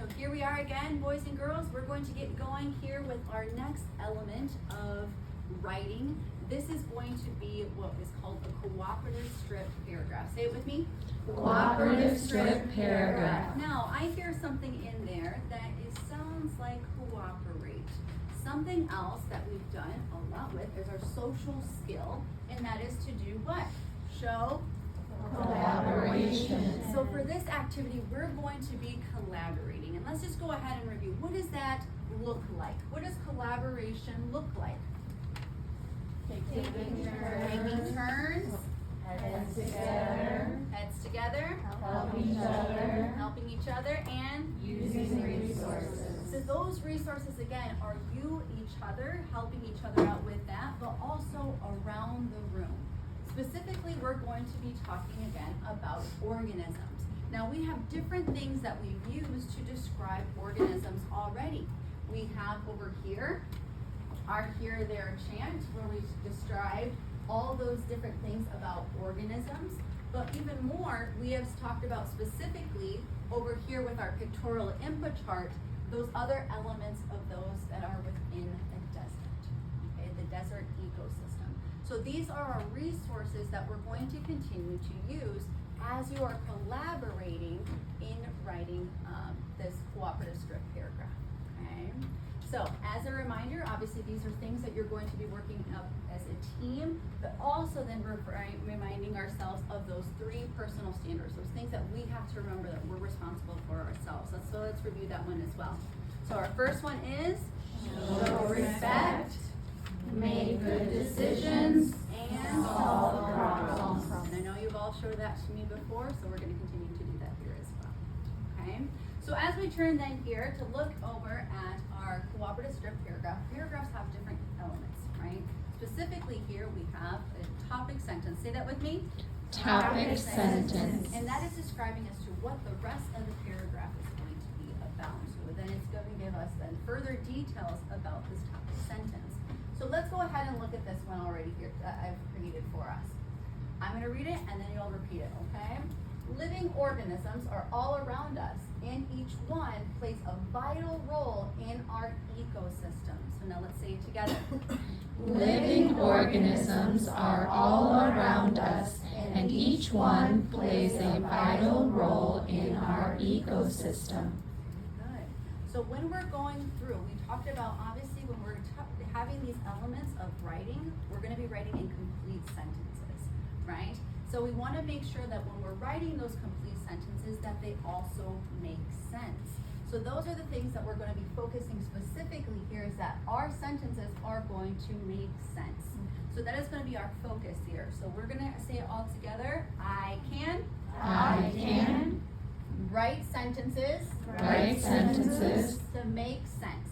So here we are again, boys and girls. We're going to get going here with our next element of writing. This is going to be what is called a cooperative strip paragraph. Say it with me. Cooperative strip paragraph. Now, I hear something in there that sounds like cooperate. Something else that we've done a lot with is our social skill, and that is to do what? Show collaboration. So for this activity, we're going to be collaborating. And let's just go ahead and review. What does that look like? What does collaboration look like? Taking turns. Heads together. Heads together. Helping each other. And Using resources. so those resources, again, are you, each other, helping each other out with that, but also around the room. Specifically, we're going to be talking again about organisms. Now, we have different things that we've used to describe organisms already. We have over here our here, there chant, where we described all those different things about organisms. But even more, we have talked about specifically over here with our pictorial input chart, those other elements of those that are within the desert, okay, the desert ecosystem. So these are our resources that we're going to continue to use as you are collaborating in writing this cooperative strip paragraph, okay? So as a reminder, obviously these are things that you're going to be working up as a team, but also then we're reminding ourselves of those 3 personal standards, those things that we have to remember that we're responsible for ourselves. So let's review that one as well. So our first one is Show respect, make good decisions, and solve problems. And I know you've all showed that to me before, so we're going to continue to do that here as well. Okay? So as we turn then here to look over at our cooperative strip paragraph, paragraphs have different elements, right? Specifically here we have a topic sentence. Say that with me. Topic sentence. And that is describing as to what the rest of the paragraph is going to be about. So then it's going to give us then further details about this topic sentence. So let's go ahead and look at this one already here that I've created for us. I'm going to read it and then you'll repeat it, okay? Living organisms are all around us, and each one plays a vital role in our ecosystem. So now let's say it together. Living organisms are all around us, and each one plays a vital role in our ecosystem. Good. So when we're going through, we talked about obviously when we're having these elements of writing, we're going to be writing in complete sentences, right? So we want to make sure that when we're writing those complete sentences that they also make sense. So those are the things that we're going to be focusing specifically here, is that our sentences are going to make sense. So that is going to be our focus here. So we're going to say it all together. I can write sentences to make sense.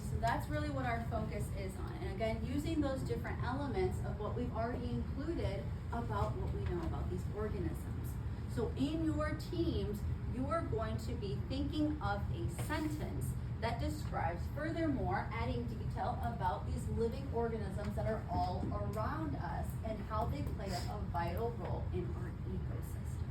So that's really what our focus is on. And again, using those different elements of what we've already included about what we know about these organisms. So in your teams, you are going to be thinking of a sentence that describes furthermore, adding detail about these living organisms that are all around us and how they play a vital role in our ecosystem.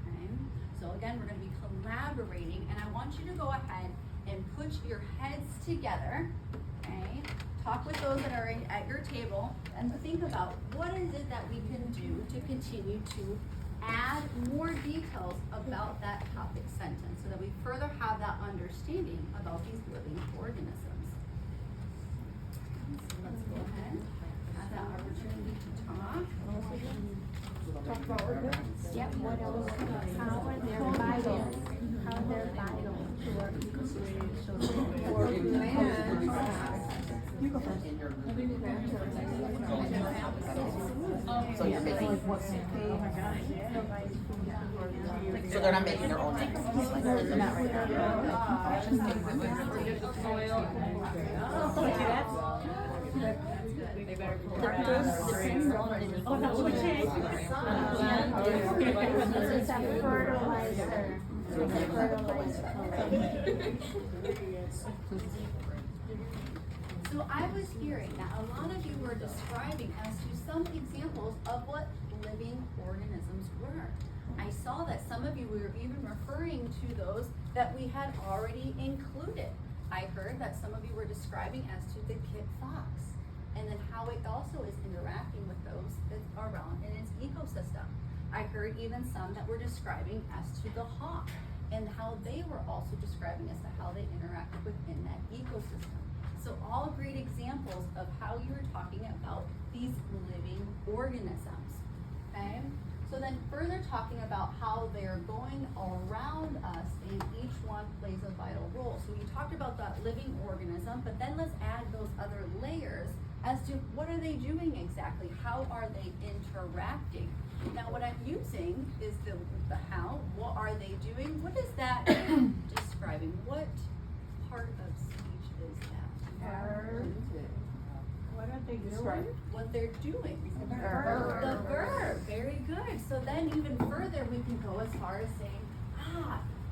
Okay? So again, we're going to be collaborating, and I want you to go ahead and put your heads together, okay? Talk with those that are at your table and think about what is it that we can do to continue to add more details about that topic sentence so that we further have that understanding about these living organisms. So let's go ahead and have that opportunity to talk. Talk about organisms? Yep, what else? How are they vital? How they're vital to our ecosystem. So you're making, so they're not making their own eggs? Not right It's a fertilizer. So I was hearing that a lot of you were describing as to some examples of what living organisms were. I saw that some of you were even referring to those that we had already included. I heard that some of you were describing as to the kit fox, and then how it also is interacting with those that's around in its ecosystem. I heard even some that were describing as to the hawk, and how they were also describing as to how they interact within that ecosystem. So all great examples of how you were talking about these living organisms, okay? So then further talking about how they're going around us and each one plays a vital role. So you talked about that living organism, but then let's add those other layers as to what are they doing exactly? How are they interacting? Now what I'm using is the how. What are they doing? What is that describing? What part of speech is that? What are they doing? What they're doing. The verb. The verb. Very good. So then even further we can go as far as saying,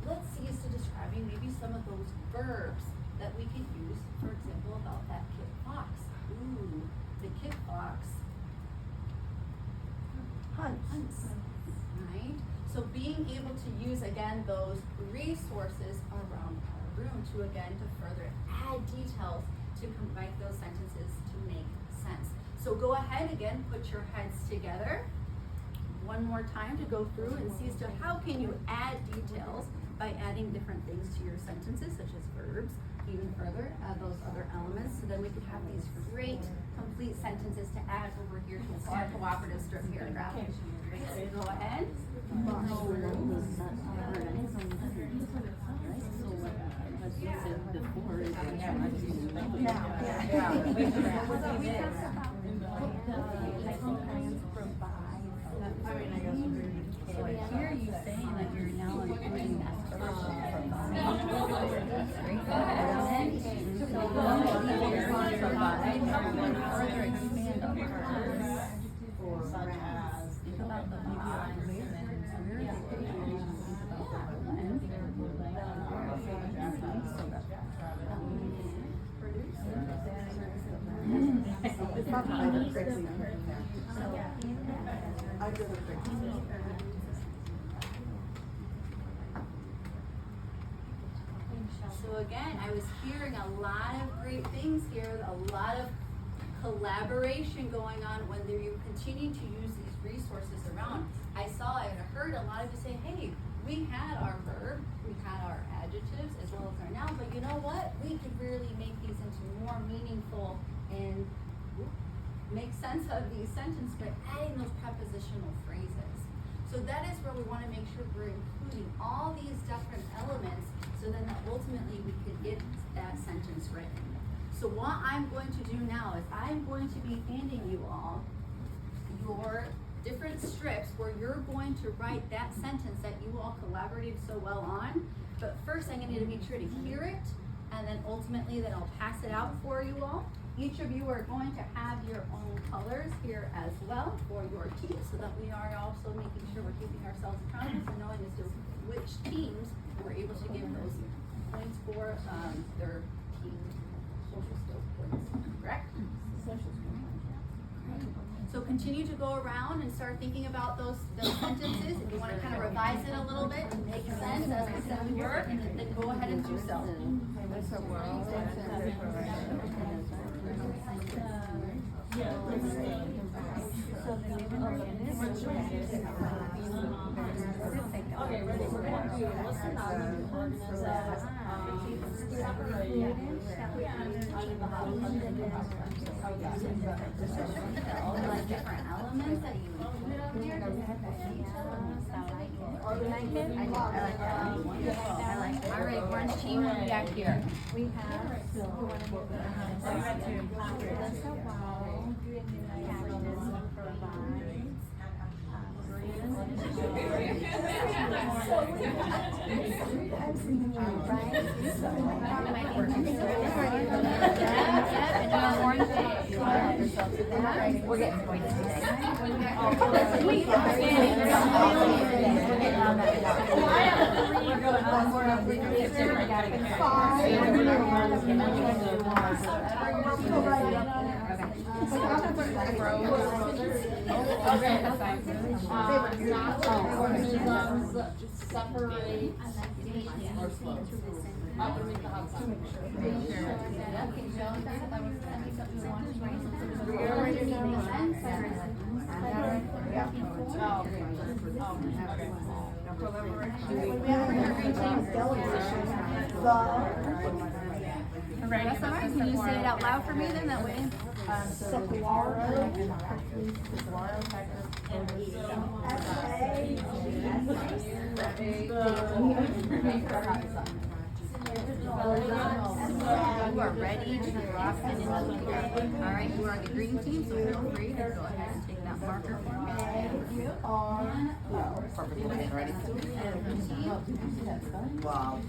let's see as to describing maybe some of those verbs that we could use, for example, about that kit fox. Ooh, the kit fox hunts, right? So being able to use again those resources around our room to again to further add details to make those sentences to make sense. So go ahead again, put your heads together one more time to go through and see as to how can you add details by adding different things to your sentences such as verbs, even further add those other elements, so then we can have these great complete sentences to add over here to our cooperative strip paragraph. So go ahead. So I hear you saying that you're now including that further expand on such as think about the So again, I was hearing a lot of great things here, a lot of collaboration going on when you continue to use these resources around. I heard a lot of you say, hey, we had our verb, we had our adjectives as well as our noun, but you know what? We could really make these into more meaningful and make sense of these sentences by adding those prepositional phrases. So that is where we want to make sure we're including all these different elements so then that ultimately we could get that sentence written. So what I'm going to do now is I'm going to be handing you all your different strips where you're going to write that sentence that you all collaborated so well on. But first I'm going to need to make sure to hear it, and then ultimately then I'll pass it out for you all. Each of you are going to have your own colors here as well for your team, so that we are also making sure we're keeping ourselves accountable for knowing as to which teams were able to give those points for their team social skills points, correct? Social skills. So continue to go around and start thinking about those sentences. If you want to kind of revise it a little bit to make sense as we said we were, then go ahead and do so. Okay, ready, we're going to do what's the All those different elements that you I like it. All right, orange team, what we got here? We have, We're getting points today. Organisms separate or slow. Underneath the hot sun. That's all right. Can you say it out loud for me then? That way. You are ready to drop in into the period. All right, you are the green team, so feel free to go ahead and take that marker for me. Perfect, we're getting ready. Wow.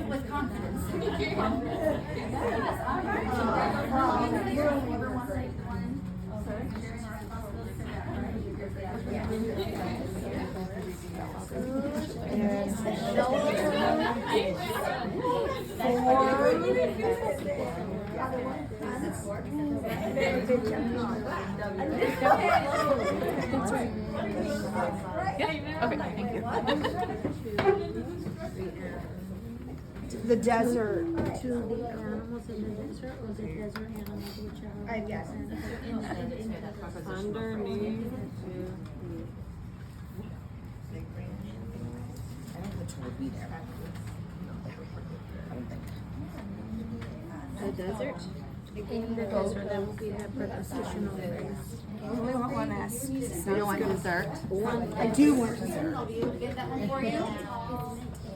With confidence. The desert. To the animals in the desert or the desert animals which are. I guess. Underneath. I don't think which would be there. I don't think. The desert? In the desert, that will be the prepositional phrase. I only want one S. You don't want dessert? I do want dessert. I'll be able to get that one for you.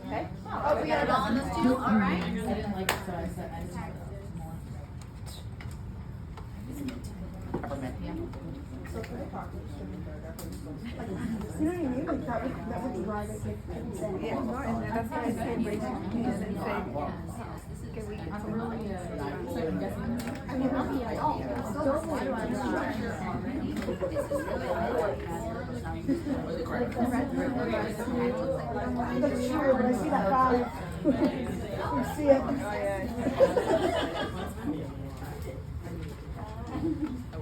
Okay. Oh, we got it all on those two? All right. I didn't like it, so I said I just put it more. Peppermint. You know what I mean? Like that would drive it. Yeah, no, and that's why I said raise your hand and say, can we get some really I mean, I'll be like, oh, don't worry about That's true, but I see that five. You see it.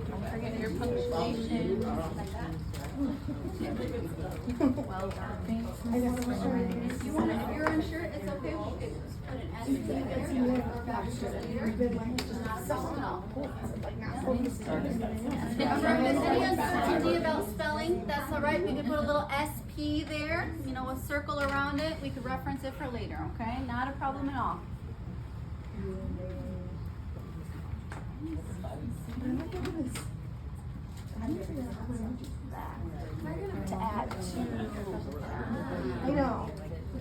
Don't forget your punctuation. Well done. If you want to, if you're unsure, it's okay. We'll just put an S in there. Or back to the leader. Not a problem at all. If there's any uncertainty about spelling, that's all right. We could put a little SP there, you know, a circle around it. We could reference it for later, okay? Not a problem at all. To add to. I know.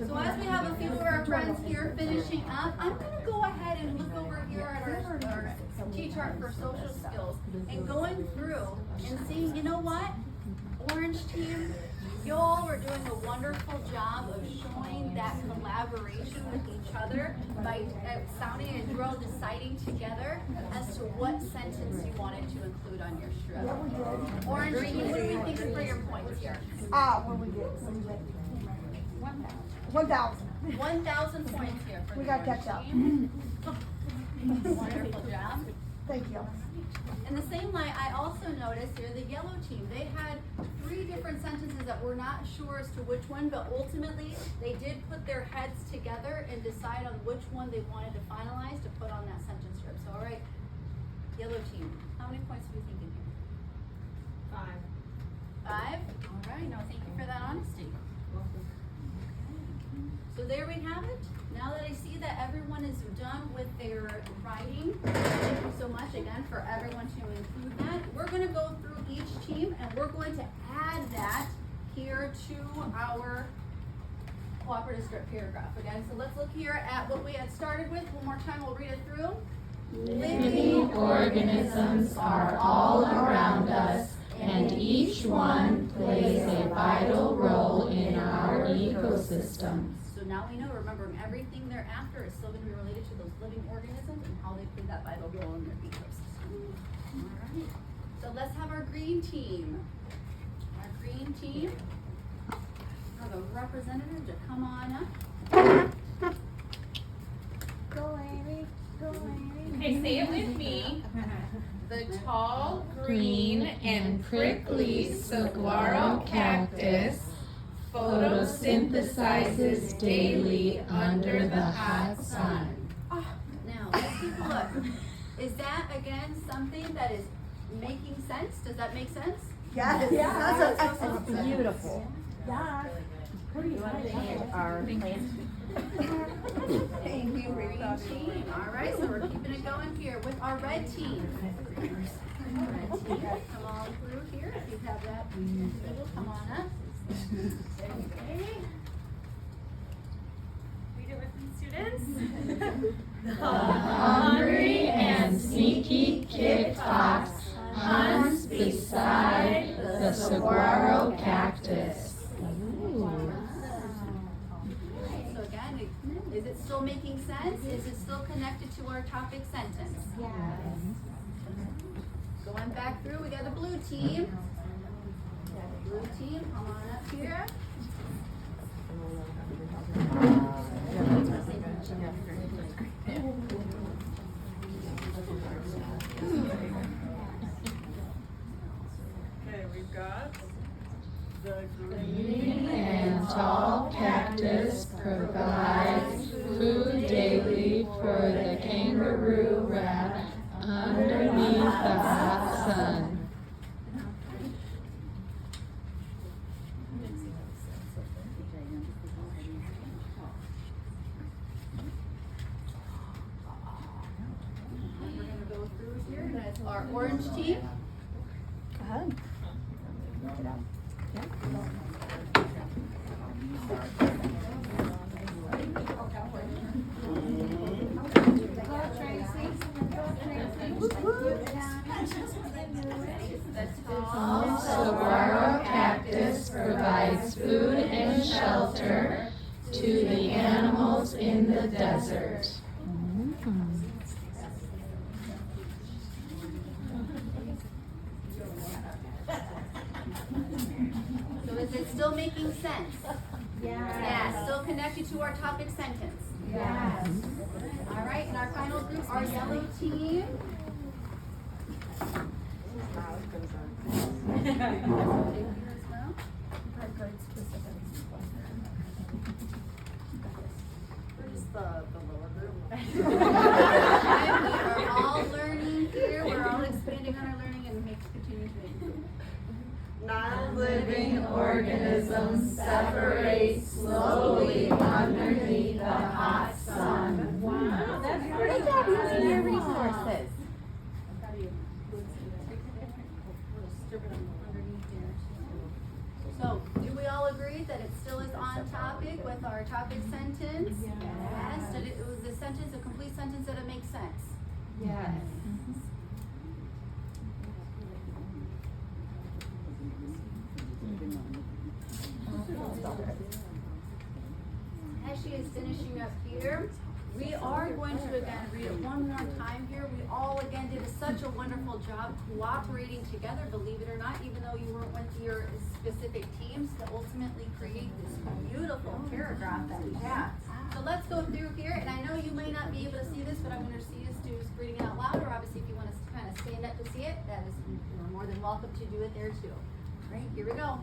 So as we have a few of our friends here finishing up, I'm going to go ahead and look over here at our T-chart for social skills and going through and seeing, you know what? Orange team, y'all were doing a wonderful job of showing that collaboration with each other by sounding and you're all deciding together as to what sentence you wanted to include on your strip. Orange team, what are we thinking for your points here? What do we get? 1,000. 1,000 points here for We the got orange catch up. team. Wonderful job. Thank you. In the same light, I also noticed here the yellow team, they had 3 different sentences that we're not sure as to which one, but ultimately they did put their heads together and decide on which one they wanted to finalize to put on that sentence strip. So, all right, yellow team, how many points are we thinking here? 5. 5? All right, no, thank you for that honesty. So there we have it. Now that I see that everyone is done with their writing, thank you so much again for everyone to include that. We're going to go through each team and we're going to add that here to our cooperative strip paragraph again. So let's look here at what we had started with. One more time, we'll read it through. Living organisms are all around us, and each one plays a vital role in our ecosystem. So now we know, remembering everything thereafter is still going to be related to those living organisms and how they play that vital role in their ecosystem. All right. So let's have our green team. Our green team. Have a representative to come on up. Go Amy, go Amy. Okay, say it with me. The tall, green, and prickly saguaro cactus photosynthesizes daily under the hot sun. Now, let's take a look. Is that, again, something that is making sense? Does that make sense? Yes, That's beautiful. Yeah. Pretty nice. Our plants. Thank you, green team. All right, so we're keeping it going here with our red team. Red team, come on through here. If you have that individual, come on up. Okay. Read it with me, students. The hungry and sneaky kit fox hunts beside the saguaro cactus. So again, is it still making sense? Is it still connected to our topic sentence? Yes. Going back through, we got the blue team. Blue team, come on up here. Okay, we've got the Green and tall cactus provides food daily for the kangaroo rat underneath the hot sun. We're gonna go through here, that's our orange team. Go ahead. The Tall saguaro cactus provides food and shelter to the animals in the desert. So is it still making sense? Yeah, still connected to our topic sentence. Yes. All right, and our final group, our yellow team. We're just the lower group. We are all learning here, we're all expanding on our learning and continuing to improve. Non-living organisms separate slowly underneath the hot sun. Wow, that's great job using your resources. So, do we all agree that it still is on topic with our topic sentence? Yes. Did it was the sentence, a complete sentence, that it makes sense? Yes. As she is finishing up here, we are going to again read it one more time here. We all again did such a wonderful job cooperating together, believe it or not, even though you weren't with your specific teams to ultimately create this beautiful paragraph that we have. So let's go through here, and I know you may not be able to see this, but I'm going to see us do reading it out loud, or obviously if you want to kind of stand up to see it, that is, you're more than welcome to do it there too. All right, here we go.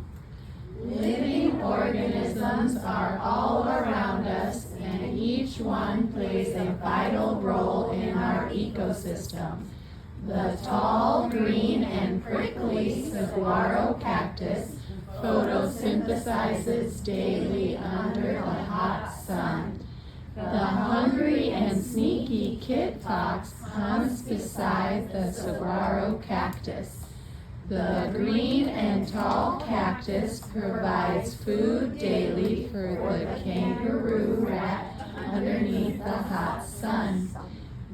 Living organisms are all around us, and each one plays a vital role in our ecosystem. The tall, green, and prickly saguaro cactus photosynthesizes daily under the hot sun. The hungry and sneaky kit fox hunts beside the saguaro cactus. The green and tall cactus provides food daily for the kangaroo rat underneath the hot sun.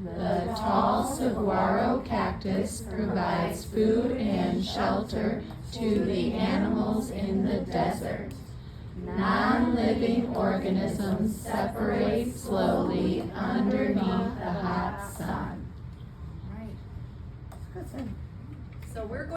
The tall saguaro cactus provides food and shelter to the animals in the desert. Non-living organisms separate slowly underneath the hot sun. All right. So we're going